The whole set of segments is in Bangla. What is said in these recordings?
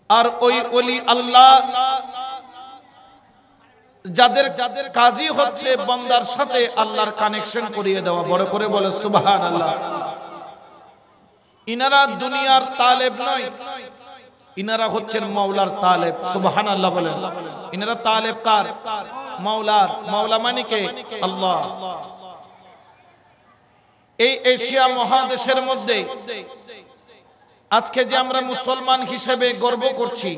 আর ওই ওলি আল্লাহ যাদের কাজই হচ্ছে বান্দার সাথে আল্লাহর কানেকশন করিয়ে দেওয়া। বড় করে বলে সুবহানাল্লাহ। ইনারা দুনিয়ার তালেব নয়, ইনারা হচ্ছেন মাওলার তালেব। সুবহানাল্লাহ বলেন। ইনারা তালেব কার? মাওলার। মাওলা মানে কে? আল্লাহ। এই এশিয়া মহাদেশের মধ্যে আজকে যে আমরা মুসলমান হিসেবে গর্ব করছি,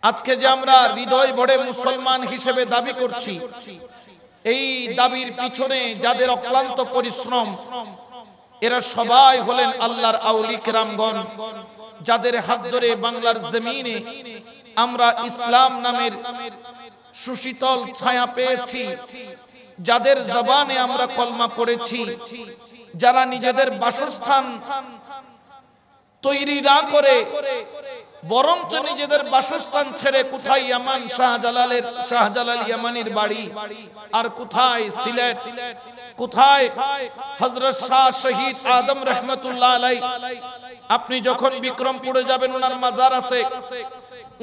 আজকে যে আমরা হৃদয় ভরে মুসলমান হিসেবে দাবি করছি, এই দাবির পিছনে যাদের অক্লান্ত পরিশ্রম, এরা সবাই হলেন আল্লাহর আউলি কেরামগণ, যাদের হাত ধরে বাংলার জমিনে আমরা ইসলাম নামের সুশীতল ছায়া পেয়েছি, যাদের জবানে আমরা কলমা পড়েছি, যারা নিজেদের বাসস্থান তৈরি না করে বরঞ্চ নিজেদের বাসস্থান ছেড়ে কোথায় ইয়ামান শাহজালাল ইয়ামানির বাড়ি, আর কোথায় সিলেট, কোথায় হযরত শাহ শহীদ আদম রহমতুল্লাহ আলাইহি। আপনি যখন বিক্রমপুরে যাবেন ওনার মাজার আছে।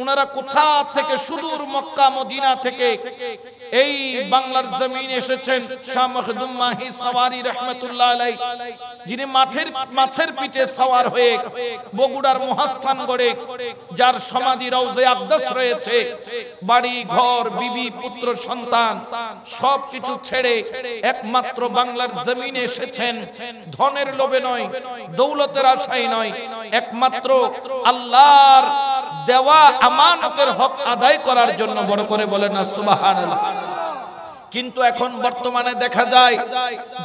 ওনারা কোথা থেকে সুদূর মক্কা মদিনা থেকে এই বাংলার জমিনে এসেছেন। শাহ মখদুম মাহি সওয়ারি রহমতুল্লাহ আলাইহি, যিনি মাছের পিঠে সওয়ার হয়ে বগুড়ার মহাস্থান গড়ে, যার সমাধি রওজে আকদাস রয়েছে, বাড়ি ঘর বিবি পুত্র সন্তান সবকিছু ছেড়ে একমাত্র বাংলার জমিনে এসেছেন। ধনের লোভে নয়, দৌলতের আশায় নয়, একমাত্র আল্লাহর দেওয়া আমানতের হক আদায় করার জন্য। বড় করে বলেন না সুবহানাল্লাহ। কিন্তু এখন বর্তমানে দেখা যায়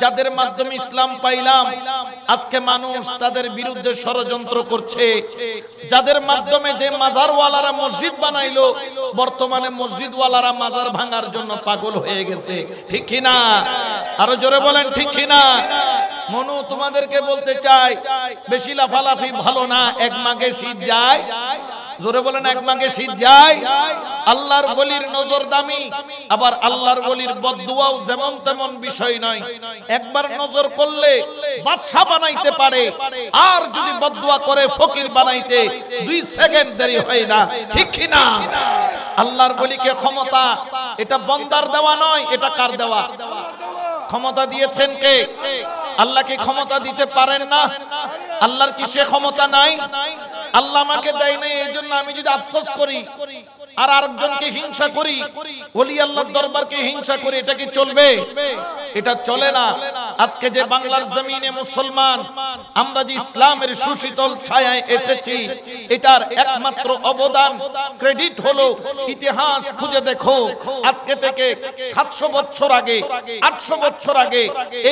যাদের মাধ্যমে ইসলাম পাইলাম, আজকে মানুষ তাদের বিরুদ্ধে ষড়যন্ত্র করছে। যাদের মাধ্যমে যে মাজারওয়ালারা মসজিদ বানাইলো, বর্তমানে মসজিদওয়ালারা মাজার ভাঙার জন্য পাগল হয়ে গেছে। ঠিক কি না? আরো জোরে বলেন ঠিক কি না? মনু তোমাদেরকে বলতে চাই, বেশি লাফালাফি ভালো না। এক মাঘে শীত যায়, জোরে বলেন এক মাঘে শীত যায়। আল্লাহর ওলির নজর দামি, আবার আল্লাহর ওলির বদদুয়াও যেমন তেমন বিষয় নয়। একবার নজর করলে বাদশা বানাইতে পারে, আর যদি বদদুয়া করে ফকির বানাইতে 2 সেকেন্ড দেরি হয় না। ঠিক কি না? আল্লাহর ওলিকে ক্ষমতা এটা বান্দার দেওয়া নয়, এটা কার দেওয়া? ক্ষমতা দিয়েছেন কে? আল্লাহ কি ক্ষমতা দিতে পারেন না? আল্লাহর কি সে ক্ষমতা নাই? আল্লাহ আমাকে দেয় নাই, এই জন্য আমি যদি আফসোস করি আর আরেকজনকে হিংসা করি, ওলি আল্লাহর দরবারকে হিংসা করি, এটা কি চলবে? এটা চলে না। আজকে যে বাংলার জমিনে মুসলমান আমরা যে ইসলামের সুশীতল ছায়ায় এসেছি, এটার একমাত্র অবদান ক্রেডিট হলো, ইতিহাস খুঁজে দেখো, আজকে থেকে 700 বছর আগে, 800 বছর আগে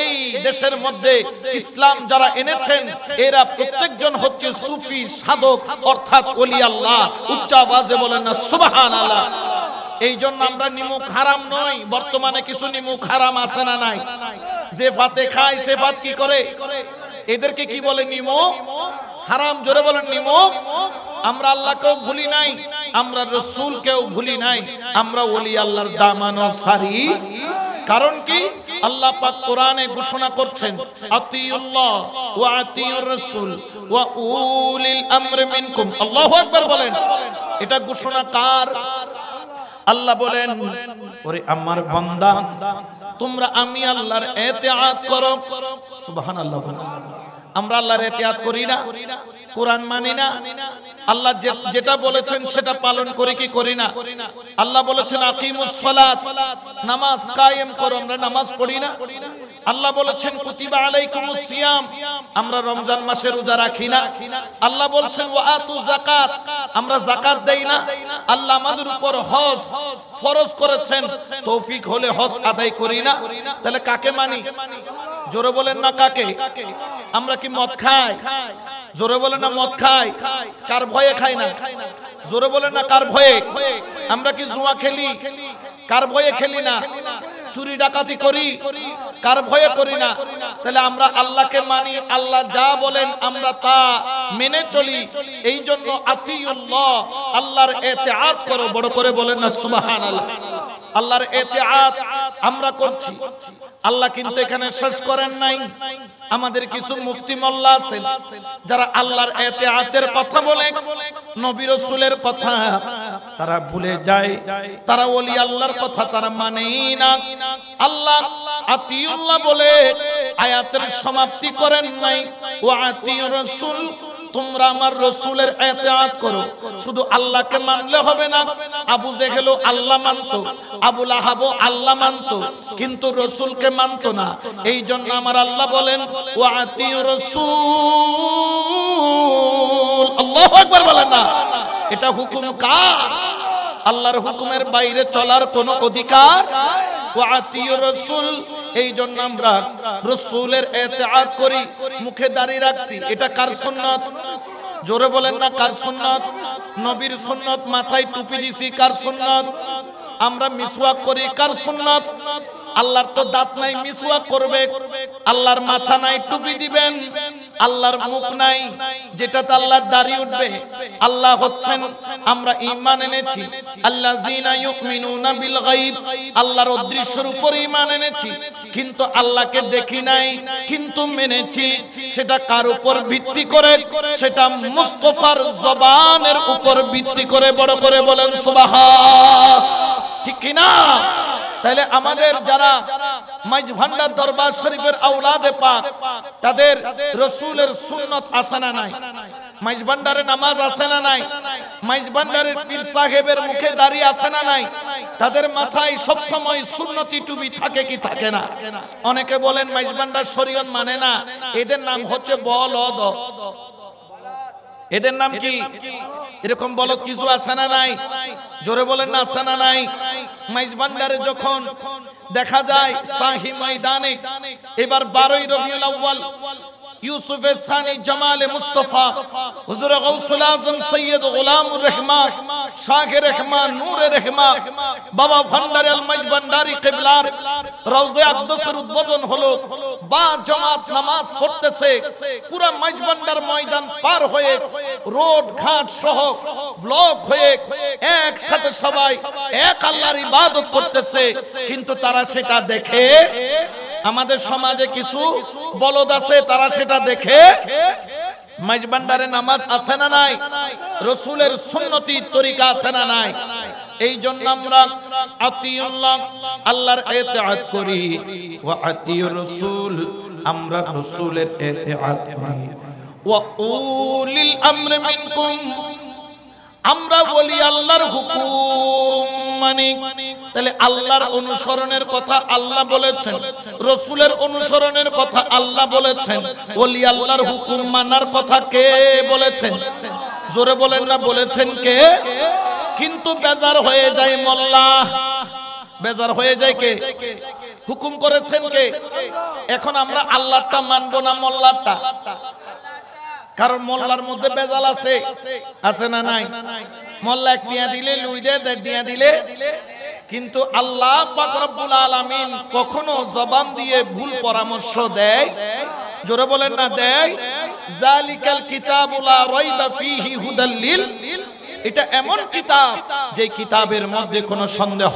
এই দেশের মধ্যে ইসলাম যারা এনেছেন, এরা প্রত্যেকজন হচ্ছে সুফি সাধক, অর্থাৎ ওলি আল্লাহ। উচ্চ আওয়াজে বলেন না সুবহানাল্লাহ। এই জন্য আমরা নিমুখ হারাম নয়। বর্তমানে কিছু নিমুখ হারাম আছে না নাই? যে ভাতে খায় সে ভাত কি করে? এদেরকে কি বলে? নিমুখ হারাম। জোরে বলেন নিমুখ। আমরা আল্লাহকেও ভুলি নাই, আমরা রাসূলকেও ভুলি নাই, আমরা ওলি আল্লাহর দামানো সারি। কারণ কি? আল্লাহ পাক কোরআনে ঘোষণা করছেন, আতিউল্লাহ ওয়া আতিউর রাসূল ওয়া উলিল আমরি মিনকুম। আল্লাহু আকবার বলেন। এটা ঘোষণা কার? আল্লাহ বলেন, ওরে আমার বান্দা, তোমরা আমি আল্লাহর ইতিআত করো। সুবহানাল্লাহ। আমরা আল্লাহর ইতিআত করি না? কোরআন মানি না? আল্লাহ যেটা বলেছেন সেটা পালন করি কি করি না? আল্লাহ বলেছেন আকিমুস সালাত, নামাজ কায়েম করো, আমরা নামাজ পড়ি না? আল্লাহ বলেছেন কুতিবা আলাইকুমুস সিয়াম, আমরা রমজান মাসে রোজা রাখি না? আল্লাহ বলেছেন ওয়া আতু যাকাত, আমরা যাকাত দেই না? আল্লাহ আমাদের উপর হজ ফরজ করেছেন, তৌফিক হলে হজ আদায় করি না? তাহলে কাকে মানি? জোরে বলেন না কাকে? আমরা কি মদ খাই? জোরে বলেন না মদ খাই? কার ভয়ে খাই না? জোরে বলেন না কার ভয়ে? আমরা কি জুয়া খেলি? কার ভয়ে খেলি না? চুরি ডাকাতি করি? কার ভয়ে করি না? তাহলে আমরা আল্লাহকে মানি, আল্লাহ যা বলেন আমরা তা মেনে চলি। এই জন্য আতিউল্লাহ, আল্লাহর ইতিআত করো। বড় করে বলেন না সুবহানাল্লাহ। আল্লাহর ইতিআত আমরা করছি। আল্লাহ কিন্তু এখানে শেষ করেন নাই। আমাদের কিছু মুফতি মোল্লা আছেন যারা আল্লাহর ইতিআতের কথা বলে, নবী রাসূলের কথা তারা ভুলে যায়, তারা ওলি আল্লাহর কথা তারা মানেই না। আল্লাহ আতিউল্লাহ বলে আয়াতের সমাপ্তি করেন নাই, ওয়া আতিউর রাসূল, তোমরা আমার রাসূলের ইতিআত করো। শুধু আল্লাহকে মানলে হবে না। আবু জেহেলও আল্লাহ মানতো, আবু লাহাবও আল্লাহ মানতো, কিন্তু রাসূলকে মানতো না। এই জন্য আমার আল্লাহ বলেন ওয়া আতিউর রাসূল। আল্লাহু আকবার বলেন না। এটা হুকুম কার? আল্লাহর হুকুমের বাইরে চলার কোনো অধিকার। ওয়া আতিউর রাসূল, এই জন্য আমরা রাসূলের ইতিআত করি, মুখে দাড়ি রাখছি। এটা কার সুন্নাত? জোরে বলেন না কার সুন্নাত? নবীর সুন্নাত। মাথায় টুপি দিছি, কার সুন্নাত? আমরা মিসওয়াক করি, কার সুন্নাত? আল্লাহর তো দাঁত নাই, মিসওয়াক করবে। আল্লাহর মাথা নাই, টুপি দিবেন। আল্লাহর মুখ নাই, যেটাতে আল্লাহর দাড়ি উঠবে। আল্লাহ হচ্ছেন, আমরা ঈমান এনেছি আল্লাযীনা ইউমিনুনা বিল গায়ব, আল্লাহর অদৃশ্যের উপর ঈমান এনেছি, কিন্তু আল্লাহকে দেখি নাই, কিন্তু মেনেছি। সেটা কার উপর ভিত্তি করে? সেটা মুস্তাফার জবানের উপর ভিত্তি করে। বড় করে বলেন সুবহান, ঠিক কি না? তাহলে আমাদের যারা মাইজ ভান্ডার দরবার শরীফের আওলাদে পাক, তাদের রাসূলের সুন্নাত আছে না নাই? মাইজ ভান্ডারে নামাজ আছে না নাই? মাইজ ভান্ডারের পীর সাহেবের মুখে দাড়ি আছে না নাই? তাদের মাথায় সব সময় সুন্নতি টুপি থাকে কি থাকে না? অনেকে বলেন মাইজ ভান্ডার শরীয়ত মানে না। এদের নাম হচ্ছে বলদ। এদের নাম কি? এরকম বলদ কিছু আছে না নাই? জোরে বলেন না আছে না নাই? মাইজ ভান্ডারে যখন দেখা যায় শাহী ময়দানে, এবার 12ই রবিউল আউয়াল, ইউসুফে সানি জামালে মুস্তাফা, হুজুর গাউসুল আজম সৈয়দ গোলামুর রহমান, শাহে রহমান, নূরে রহমান, বাবা ভান্ডারি আল মাইজ ভান্ডারি কিবলার রওজা আকদসের উদ্বোধন হলো। বা জামাত নামাজ পড়তেছে, পুরো মাইজ ভান্ডার ময়দান পার হয়ে, রোড ঘাট সহ ব্লক হয়ে একসাথে সবাই এক আল্লাহর ইবাদত করতেছে, কিন্তু তারা সেটা দেখে। আমাদের সমাজে কিছু বলদ আছে, তারা সেটা দেখে। মাইজ ভান্ডারে নামাজ আছে না নাই? রাসূলের সুন্নতি তরিকা আছে না নাই? এই জন্য আমরা আতিউল্লাহ, আল্লাহর ইতিআত করি, ওয়া আতিউর রাসূল, আমরা রাসূলের ইতিআত করি। ওয়া উলিল আমরি মিনকুম, আমরা বলি আল্লাহর হুকুম মানি। তাহলে আল্লাহর অনুসরণের কথা আল্লাহ বলেছেন, রাসূলের অনুসরণের কথা আল্লাহ বলেছেন, ওলি আল্লাহর হুকুম মানার কথা কে বলেছেন? জোরে বলেন না, বলেছেন কে? কিন্তু বেজার হয়ে যায় মোল্লা। বেজার হয়ে যায় কে? হুকুম করেছেন কে? এখন আমরা আল্লাহটা মানবো না মোল্লাটা? কারণ মোল্লার মধ্যে বেজাল আছে, আছে না নাই? মোল্লা এক টিয়া দিলে লুই দে, দিয়া দিলে। কিন্তু আল্লাহ পাক রব্বুল আলামিন কখনো জবান দিয়ে ভুল পরামর্শ দেয়? জোরে বলেন না, দেয়? জালিকাল কিতাবু লা রাইবা ফীহি হুদাল লিল, এটা এমন কিতাব যে কিতাবের মধ্যে কোনো সন্দেহ।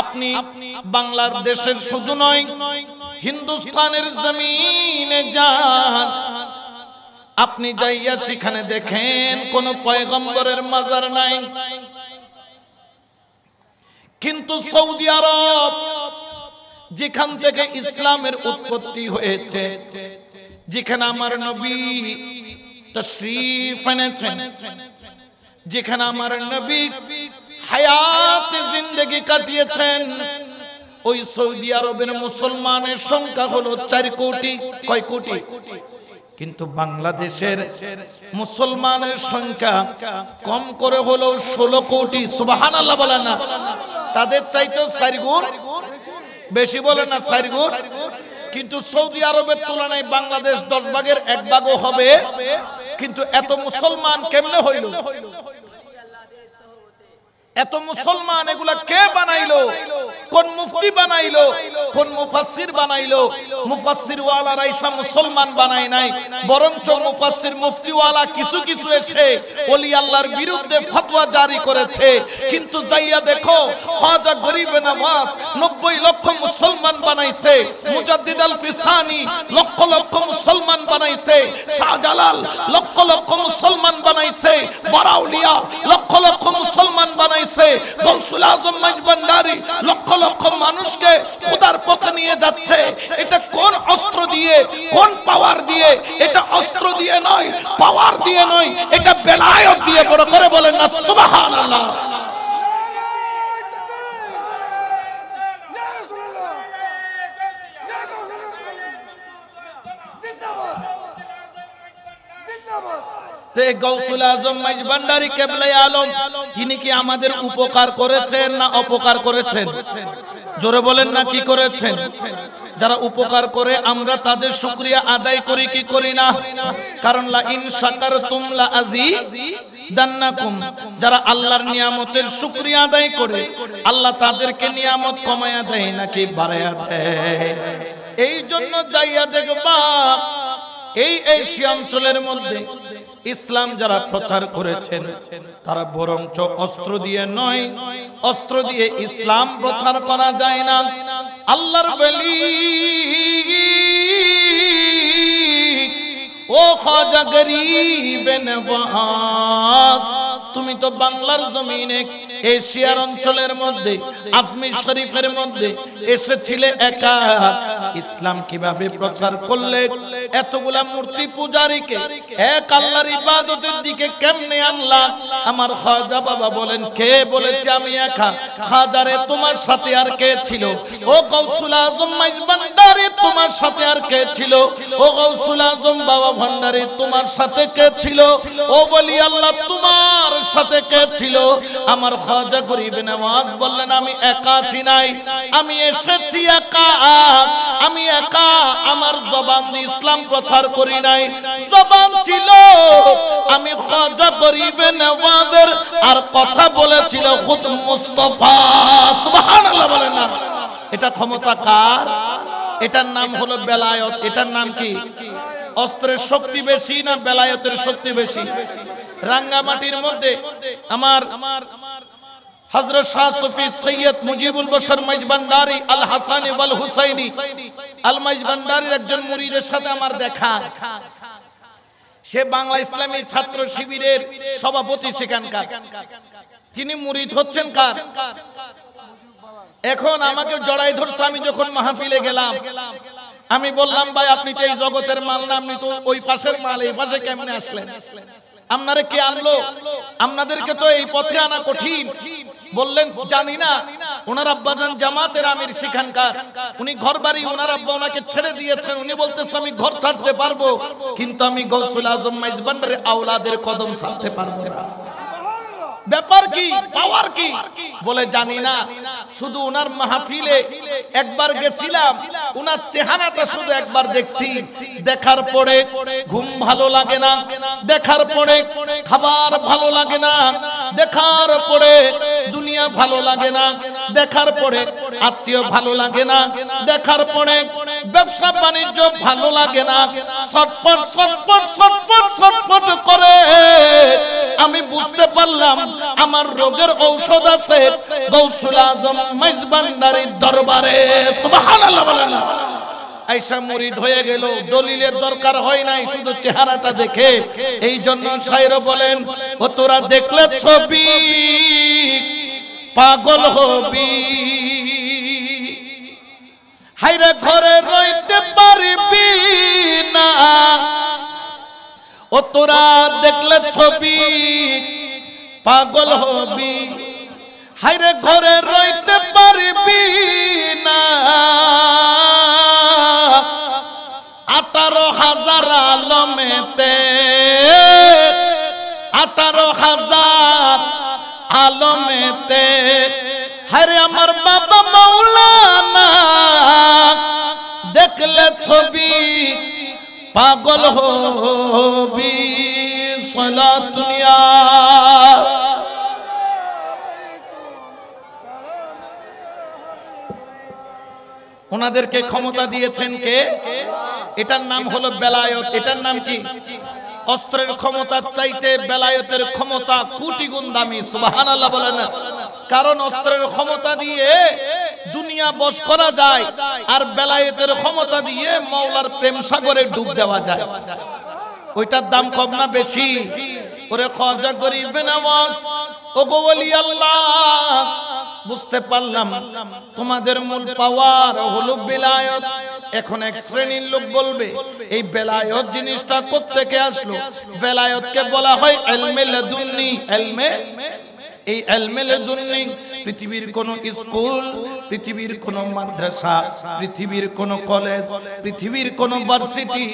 আপনি বাংলাদেশের শুধু নয়, হিন্দুস্তানের জমিনে যান, আপনি যাইয়া সেখানে দেখেন কোন পয়গম্বরের মাজার নাই। কিন্তু সৌদি আরব, যেখান থেকে ইসলামের উৎপত্তি হয়েছে, যেখানে আমার নবী তাশরীফ এনেছেন, যেখানে আমার নবী হায়াত জিন্দেগি কাটিয়েছেন, ওই সৌদি আরবের মুসলমানের সংখ্যা হলো 4 কোটি। কয় কোটি? কিন্তু বাংলাদেশের মুসলমানের সংখ্যা কম করে হলো 16 কোটি। সুবহানাল্লাহ বলেন না? তাদের চাইতেও 4 গুণ বেশি, বলেন না 4 গুণ। কিন্তু সৌদি আরবের তুলনায় বাংলাদেশ 10 ভাগের 1 ভাগও হবে। কিন্তু এত মুসলমান কেমনে হইল? এত মুসলমান এগুলা কে বানাইলো? কোন মুফতি বানাইলো, কোন মুফাসসির বানাইলো? মুফাসসির ওয়ালারা ইসা মুসলমান বানায় নাই, বরঞ্চ মুফাসসির মুফতি ওয়ালা কিছু কিছু এসে ওলি আল্লাহর বিরুদ্ধে ফতোয়া জারি করেছে। কিন্তু যাইয়া দেখো খাজা গরিবে নওয়াজ 90 লক্ষ মুসলমান বানাইছে, মুজাদ্দিদ আল ফিসানি লক্ষ লক্ষ মুসলমান বানাইছে, শাহজালাল লক্ষ লক্ষ মুসলমান বানাইছে, বারাউলিয়া লক্ষ লক্ষ মুসলমান বানাইছে, গৌসুল আজম মাইজভান্ডারি লক্ষ লক্ষ মানুষকে খোদার পথে নিয়ে যাচ্ছে। এটা কোন অস্ত্র দিয়ে, কোন পাওয়ার দিয়ে? এটা অস্ত্র দিয়ে নয়, পাওয়ার দিয়ে নয়, এটা বেলায়েত দিয়ে। বড় করে বলেন না সুবহানাল্লাহ। গৌসুল আজম মাইজভান্ডারি কেবলাই আলম তিনি কি আমাদের উপকার করেছেন না অপকার করেছেন? জোরে বলেন না কি করেছেন? যারা উপকার করে আমরা তাদের শুকরিয়া আদায় করি কি করি না? কারণ লা ইন শাকারতুম লা আযীদান্নাকুম, যারা আল্লাহর নিয়ামতের শুকরিয়া আদায় করে আল্লাহ তাদেরকে নিয়ামত কমায়া দেয় নাকি বাড়ায়া দেয়? এই জন্য যাইয়া দেখবা এই এশিয়া অঞ্চলের মধ্যে ইসলাম যারা প্রচার করেছেন তারা বরঞ্চ অস্ত্র দিয়ে নয়, অস্ত্র দিয়ে ইসলাম প্রচার করা যায় না। আল্লাহর ওলি ও খাজা গরিবে নওয়াজ, তুমি তো বাংলার জমিনে এশিয়ার অঞ্চলের মধ্যে আজমির শরীফের মধ্যে এসেছিলে একা, ইসলাম কিভাবে প্রচার করলে? এতগুলা মূর্তি পূজারীকে এক আল্লাহর ইবাদতের দিকে কেমনে আনলা? আমার খাজা বাবা বলেন, কে বলেছে আমি একা? খাজারে তোমার সাথে আর কে ছিল? ও গৌসুল আজম মাইজভান্ডারি তোমার সাথে আর কে ছিল? ও গৌসুল আজম বাবা ভান্ডারি তোমার সাথে কে ছিল? ও বলি আল্লাহ তোমার সাথে কে ছিল? আমার খাজা গরিবে নওয়াজ বললেন, আমি একা আসি নাই, আমি এসেছি একা। আমি একা, আমার জবান দিয়ে ইসলাম প্রচার করি নাই, জবান ছিল আমি খাজা গরিবে নওয়াজের, আর কথা বলেছিল খুদ মুস্তাফা। সুবহানাল্লাহ বলেন না। এটা ক্ষমতা কার? এটার নাম হলো বেলায়েত। এটার নাম কি? অস্ত্রের শক্তি বেশি না বেলায়েতের শক্তি বেশি? রাঙ্গামাটির মধ্যে আমার হযরত শাহ সুফি সৈয়দ মুজিবুল বশর মাইজভান্ডারি আল হাসানি ওয়াল হুসাইনি আল মাইজভান্ডারির একজন মুরিদের সাথে আমার দেখা। সে বাংলা ইসলামী ছাত্র শিবিরের সভাপতি সেখানকার। তিনি মুরিদ হচ্ছেন কার? এখন আমাকে জড়াই ধরছে। আমি যখন মাহফিলে গেলাম আমি বললাম, ভাই আপনি তো এই জগতের মাল না, আপনি তো ওই পাশের মাল, এই পাশে কেমনে আসলেন? আপনারে কে আনলো? আপনাদেরকে তো এই পথে আনা কঠিন। বললেন জানি না, ওনার আব্বাজান জামাতের আমির সেখানকার, উনি ঘর বাড়ি ওনার আব্বা ওনাকে ছেড়ে দিয়েছেন। উনি বলতেছে আমি ঘর ছাড়তে পারবো, কিন্তু আমি গৌসুল আজম মাইজভান্ডারি আওলাদের কদম ছাড়তে পারবো না। ব্যাপার কি? পাওয়ার কি? বলে জানি না, শুধু ওনার মাহফিলে একবার গেছিলাম, ওনার চেহারাটা শুধু একবার দেখছি। দেখার পরে ঘুম ভালো লাগে না, দেখার পরে খাবার ভালো লাগে না, দেখার পরে দুনিয়া ভালো লাগে না, দেখার পরে আত্মীয় ভালো লাগে না, দেখার পরে ব্যবসা বাণিজ্য ভালো লাগে না। ছটফট ছটফট ছটফট ছটফট করে আমি বুঝতে পারলাম আমার রোগের ঔষধ আছে গৌসুল আজম মাইজভান্ডারির দরবারে। সুবহানাল্লাহ বলেন না। আয়েশা মুরিদ হয়ে গেল, দলিলের দরকার হয় নাই, শুধু চেহারাটা দেখে। এই জন্য শায়র বলেন, ও তোরা দেখলে ছবি পাগল হবি, হায়রে ঘরে রইতে পারবি না। ও তোরা দেখলে ছবি পাগল হবি, হায়রে ঘরে রইতে পারবি না। 18,000 আলমেতে, 18,000 আলমেতে, হায়রে আমার বাবা মাওলানা দেখলে ছবি পাগল হবি। সালাতুনিয়া ওনাদেরকে ক্ষমতা দিয়েছেন কে? এটার নাম হলো বেলায়েত। এটার নাম কি? অস্ত্রের ক্ষমতার চাইতে বেলায়েতের ক্ষমতা কোটি গুণ দামি। সুবহানাল্লাহ বলেন না? কারণ অস্ত্রের ক্ষমতা দিয়ে দুনিয়া বশ করা যায়, আর বেলায়েতের ক্ষমতা দিয়ে মাওলার প্রেম সাগরে ডুব দেওয়া যায়। ওইটার দাম কম না বেশি? ওরে খাজা গরিব নওয়াজ, ও গো ওলি আল্লাহ, বুঝতে পারলাম তোমাদের মূল পাওয়ার হলো বেলায়েত। এখন এক শ্রেণীর লোক বলবে এই বেলায়েত জিনিসটা কোত্থেকে আসলো? বেলায়েতকে বলা হয় ইলমে লাদুন্নি। এই ইলমে লাদুন্নি পৃথিবীর কোন স্কুল, পৃথিবীর কোন মাদ্রাসা, পৃথিবীর কোন কলেজ, পৃথিবীর কোন ভার্সিটি,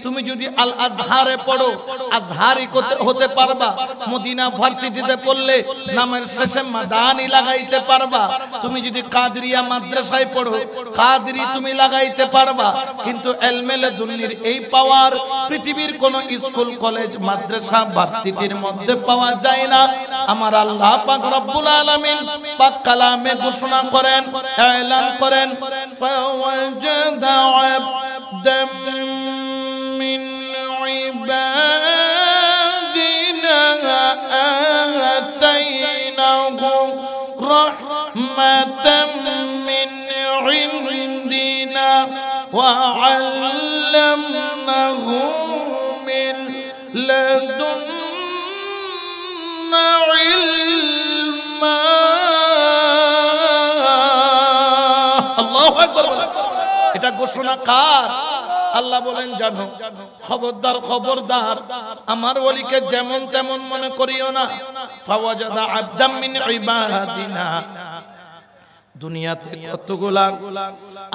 তুমি যদি আল আজহারে পড়ো আজহারি হতে পারবা। মদিনা ভার্সিটিতে পড়লে নামের শেষে মাদানি লাগাইতে পারবা। তুমি যদি কাদরিয়া মাদ্রাসায় পড়ো কাদরি তুমি লাগাইতে পারবা। কিন্তু ইলমে লাদুন্নির এই পাওয়ার পৃথিবীর কোন স্কুল, কলেজ, মাদ্রাসা, ভার্সিটির মধ্যে পাওয়া যায় না। আমার আল্লাহ পাক রব্বুল আলামিন পাক কালামে ঘোষণা করেন, এলান করেন, ফাওয়াজাদা আবদাম মিন ইবাদিনা আতাইনাহু রাহমাতাম মিন ইনদিনা ওয়া আল্লামনাহু মিন লাদুন্না ইলমা। এটা ঘোষণা কার? আল্লাহ বলেন জানো, খবরদার খবরদার আমার ওলিকে যেমন তেমন মনে করিও না। ফাওয়াজাদা আবদাম মিন ইবাদিনা, দুনিয়াতে কতগুলা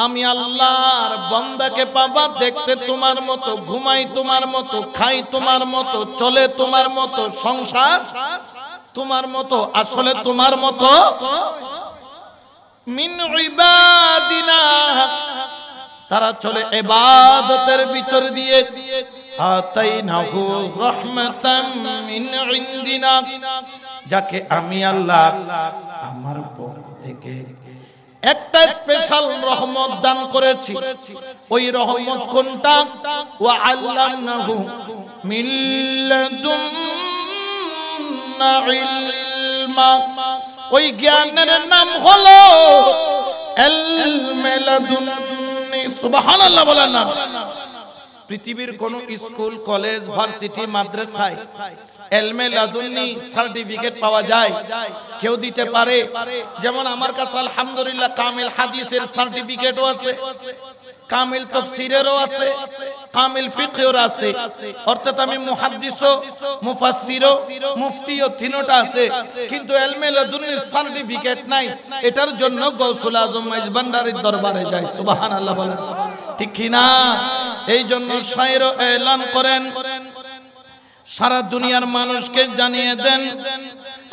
আমি আল্লাহর বান্দাকে পাবা, দেখতে তোমার মতো, ঘুমাই তোমার মতো, খাই তোমার মতো, চলে তোমার মতো, সংসার তোমার মতো, আসলে তোমার মতো। মিন ইবাদিনা, তারা চলে ইবাদতের ভিতর দিয়ে। আতাইনাহু রাহমাতাম মিন ইনদিনা, যাকে আমি আল্লাহ আমার পক্ষ থেকে একটা স্পেশাল রহমত দান করেছি। ওই রহমত কোনটা? ওয়া আল্লামনাহু মিন লাদুন্না ইলমা, ওই জ্ঞানের নাম হলো ইলমে লাদুন্নি। সুবহানাল্লাহ বলেন না? পৃথিবীর কোন স্কুল, কলেজ, ভার্সিটি, মাদ্রাসায় ইলমে লাদুন্নি সার্টিফিকেট পাওয়া যায়? কেউ দিতে পারে? যেমন আমার কাছে আলহামদুলিল্লাহ কামিল হাদিসের সার্টিফিকেটও আছে, কামিল তাফসীরেরও আছে, কামিল ফিকহেরও আছে। অর্থাৎ আমি মুহাদ্দিসও, মুফাসসিরও, মুফতিও তিনটা আছে, কিন্তু ইলমে লাদুন্নির সার্টিফিকেট নাই। এটার জন্য গৌসুল আজম মেজবান্ডারির দরবারে যায়। সুবহানাল্লাহ বলেন ঠিক কি না? এই জন্য শায়ের এলান করেন, সারা দুনিয়ার মানুষকে জানিয়ে দেন,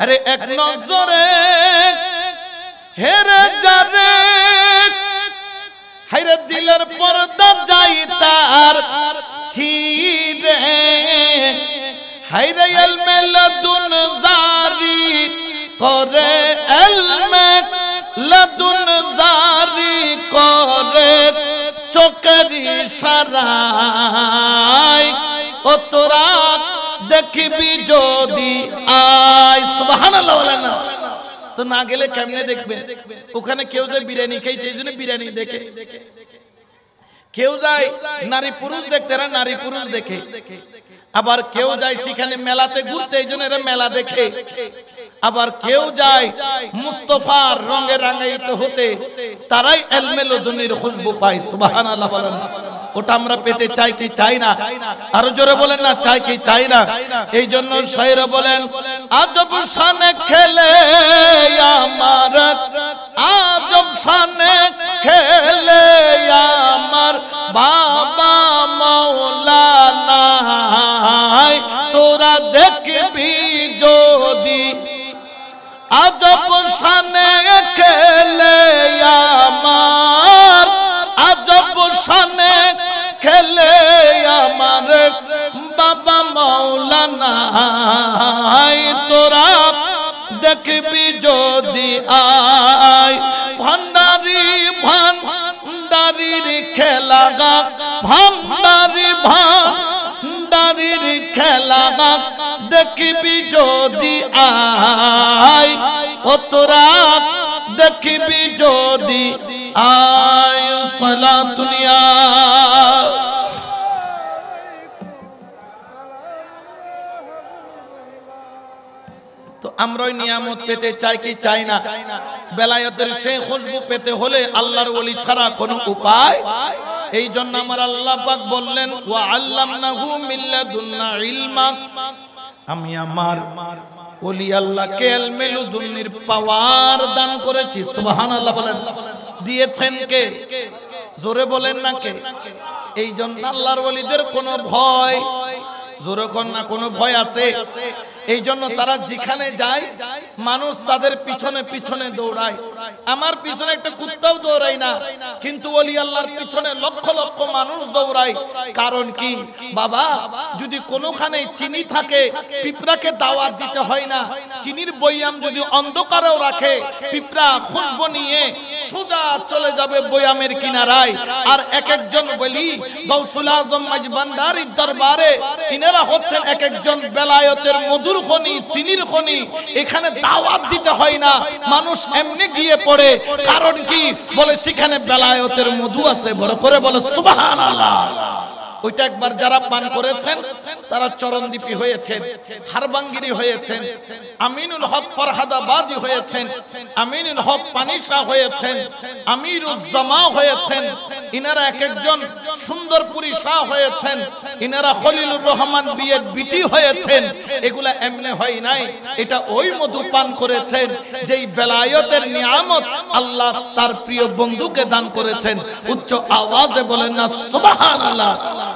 আরে এক নজরে হেরে যাবে, হায়রে দিলের পর্দা যাই তার ছিঁড়ে, হায়রে ইলমে লাদুন জারি করে, ইলমে লাদুন জারি করে, চোখের ইশারায় ও তোরা দেখবি যদি আয়। সুবহানাল্লাহ বলেন না? তো না গেলে কেমনে দেখবে? ওখানে কেউ যায় বিরিয়ানি খাইতে, এই জন্য বিরিয়ানি দেখে। কেউ যায় নারী পুরুষ দেখতে, এরা নারী পুরুষ দেখে। আবার কেউ যায় সেখানে মেলাতে ঘুরতে, এই জন্য এরা মেলা দেখে। আবার কেউ যায় মুস্তাফার রঙে রাঙায়িত হতে, তারাই ইলমে লাদুন্নির খুশবু পায়। সুবহানাল্লাহ বলেন। ওটা আমরা পেতে চাই কি চাই না? আরো জোরে বলেন না, চাই কি চাই না? এই জন্য শায়ের বলেন, আজব শানে খেলে আমার, আজব শানে খেলে আমার বাবা মাওলানা, তোরা দেখবি যদি আজব শানে খেলে আমার, আজব শানে খেলে আমার বাবা মাওলানা, তোরা দেখবি যদি আয়। ভান্ডারি ভান্ডার খেলা ভান্ডারি ভান্ডারির খেলা দেখবি যদি আয় ও তোরা দেখবি যদি আয় সালাতুনিয়া। তো আমরা ওই নিয়ামত পেতে চাই কি চাই না? বেলায়েতের সেই খুশবু পেতে হলে আল্লাহর ওলি ছাড়া কোনো উপায়। এই জন্য আমার আল্লাহ পাক বললেন ওয়া আল্লামনাহু মিন লাদুন্না ইলমা, আমি আমার ওলি আল্লাহকে ইলমে লুদুন্নির পাওয়ার দান করেছি। সুবহানাল্লাহ বলেন। দিয়েছেন কে? জোরে বলেন না কে? এই জন্য আল্লাহর ওলিদের কোনো ভয়, জোরে কোন না, কোনো ভয় আছে? এই জন্য তারা যেখানে যায় মানুষ তাদের পিছনে পিছনে দৌড়ায়। আমার পিছনে একটা কুত্তাও দৌড়ায় না, কিন্তু ওলি আল্লাহর পিছনে লক্ষ লক্ষ মানুষ দৌড়ায়। কারণ কি বাবা? যদি কোনোখানে চিনি থাকে, পিঁপড়াকে দাওয়াত দিতে হয় না। চিনির বয়াম যদি অন্ধকারেও রাখে, পিঁপড়া খুশবু নিয়ে সোজা চলে যাবে বয়ামের কিনারায়। আর এক একজন বলি গাউসুল আজম মাঝভান্ডারির দরবারে, ইনারা হচ্ছেন এক একজন বেলায়েতের মধুর খনি, চিনির খনি। এখানে দাওয়াত দিতে হয় না, মানুষ এমনি গিয়ে পড়ে। কারণ কি? বলে সেখানে বেলায়েতের মধু আছে। বড় করে বলে সুবহানাল্লাহ। ওইটা একবার যারা পান করেছেন তারা চরণদ্বীপী হয়েছেন, হারবাঙ্গিরি হয়েছেন, আমিনুল হক ফরহাদাবাদী হয়েছেন, আমিনুল হক পানিশা হয়েছেন, আমিরুজ্জামা হয়েছেন। ইনারা এক একজন সুন্দরপুরি শাহ হয়েছেন, ইনারা খলিলুর রহমান বিয়ের বিটি হয়েছেন। এগুলা এমনি হয় নাই, এটা ওই মধু পান করেছেন যেই বেলায়েতের নিয়ামত আল্লাহ তার প্রিয় বন্ধুকে দান করেছেন। উচ্চ আওয়াজে বলেন না সুবহানাল্লাহ।